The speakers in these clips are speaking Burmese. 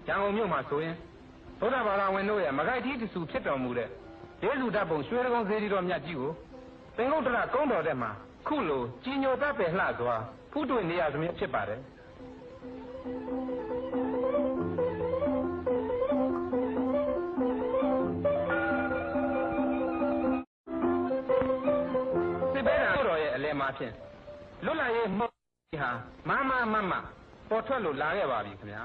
ရန်ကုန်မြို့မှာဆိုရင်ဗုဒ္ဓဘာသာဝင်တို့ရဲ့မဂိုက်တီးတဆူဖြစ်တော်မူတဲ့ဒေဇူဓာတ်ပုံရွှေကုန်းစေတီတော်မြတ်ကြီးကိုသင်္ကုတ္တရကုန်းတော်ထဲမှာခုလိုကြီးညိုတပ်ပယ်လှစွာဖူးတွေ့နေရသမျှဖြစ်ပါတယ်စစ်ဘေးတော်ရဲ့အလယ်မှာဖြင့်လွတ်လပ်ရေးမှုဟာမပေါ်ထွက်လို့လာခဲ့ပါပြီခင်ဗျာ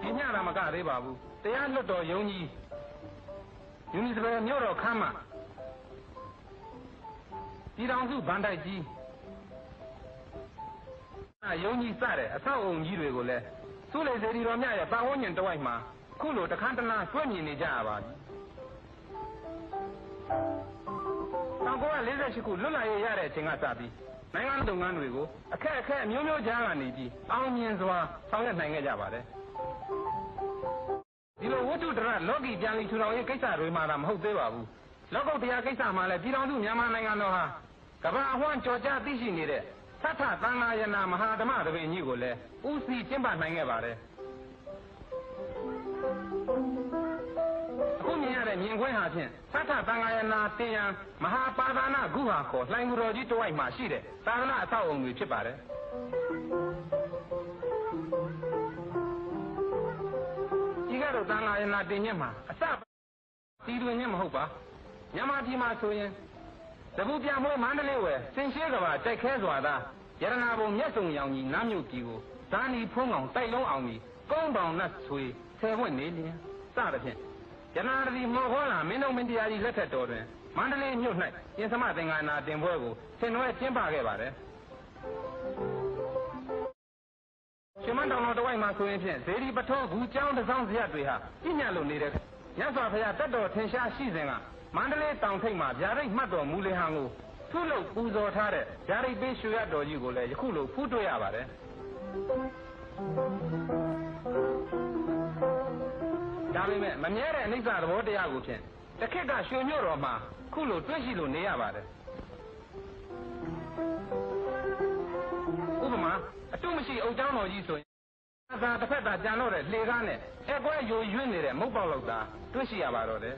ဒီညတာမကသေးပါဘူးတရားလွတ်တော်ယုံကြီးယူနီစပယ်မြို့တော်ခမ်းမှာပြည်တော်စုဗန်တိုက်ကြီးယုံကြီးစတဲ့အဆောက်အုံကြီးတွေကိုလည်းသူ့လေစေတီတော်မြတ်ရဲ့ပတ်ဝန်းကျင်တစ်ဝိုက်မှာခုလိုတခန်းတနာတွဲမြင်နေကြရပါပြီ1948ခုလွတ်လပ်ရေးရတဲ့အချိန်ကစပြီးနိုင်ငံလုပ်ငန်းတွေကိုအခက်အခဲအမျိုးမျိုးကြားကနေပြီးအောင်မြင်စွာဆောင်ရွက်နိုင်ခဲ့ကြပါတယ်ဒီလိုဝတ္ထုတရလောကီပြန်လည်ထူထောင်ရေးကိစ္စတွေမှသာမဟုတ်သေးပါဘူးလောကုတ္တရာကိစ္စမှလည်းပြည်တော်စုမြန်မာနိုင်ငံတော်ဟာကမ္ဘာအဝှမ်းကြော်ကြားသိရှိနေတဲ့သတ္ထသံဃာယနာမဟာဓမ္မသဘင်ကြီးကိုလည်းဦးစီးကျင်းပနိုင်ခဲ့ပါတယ်အခုမြင်ရတဲ့မြင်ကွင်းဟာဖြင့်သတ္ထသံဃာယနာတင်ရန်မဟာပါဒနာဂုဟာခေါ်လှိုင်ကူတော်ကြီးတစ်ဝိုက်မှာရှိတဲ့သာသနာအဆောက်အုံတွေဖြစ်ပါတယ်ဒီကတော့သံဃာယနာတင်ညက်မှာအစတီတွင်ညက်မဟုတ်ပါမြန်မာပြည်မှာဆိုရင်တပူပြမွေးမန္တလေးဝယ်စင်ရှေးကဘာတိုက်ခဲစွာသာရတနာဘုံမြတ်စုံရောင်ကြီးနမ်းမြုပ်ကြီးကိုဇာနီဖုံးကောင်တိုက်လုံးအောင်ကြီးကုန်းပေါင်နတ်ဆွေဆယ်ဝင့်နေလျင်စသဖြင့်ရတနာတိမောဟောလာမင်းတို့မင်းတရားကြီးလက်ထက်တော်တွင်မန္တလေးမြို့၌ပြင်စမသင်္ကနာတင်ပွဲကိုဆင်နွှဲကျင်းပခဲ့ပါတယ်ရှင်မတောင်တော်တစ်ဝိုက်မှာဆိုရင်ဖြင့်ဇေဒီပထောဂူကျောင်းတစ်စောင်းဇရပ်တွေဟာပြညတ်လို့နေတဲ့မြတ်စွာဘုရားတက်တော်ထင်ရှားရှိစဉ်ကမန္တလေးတောင်ထိပ်မှာဗျာဒိတ်မှတ်တော်မူလေဟန်ကိုထုလုပ်ပူဇော်ထားတဲ့ဗျာဒိတ်ပေးရွှေရတော်ကြီးကိုလည်းယခုလိုဖူးတွေ့ရပါတယ်ဒါပေမဲ့မမြဲတဲ့အနိစ္စသဘောတရားကိုဖြင့်တစ်ခေတ်ကရွှေမြို့တော်မှာခုလိုတွေ့ရှိလို့နေရပါတယ်ဥပမာအတုမရှိအုတ်ကျောင်းတော်ကြီးဆိုရင်သာတစ်ဖက်သာကြံတော့တဲ့လှေကားနဲ့အဲကွဲယိုယွင်းနေတဲ့မုတ်ပေါက်လောက်သာတွေ့ရှိရပါတော့တယ်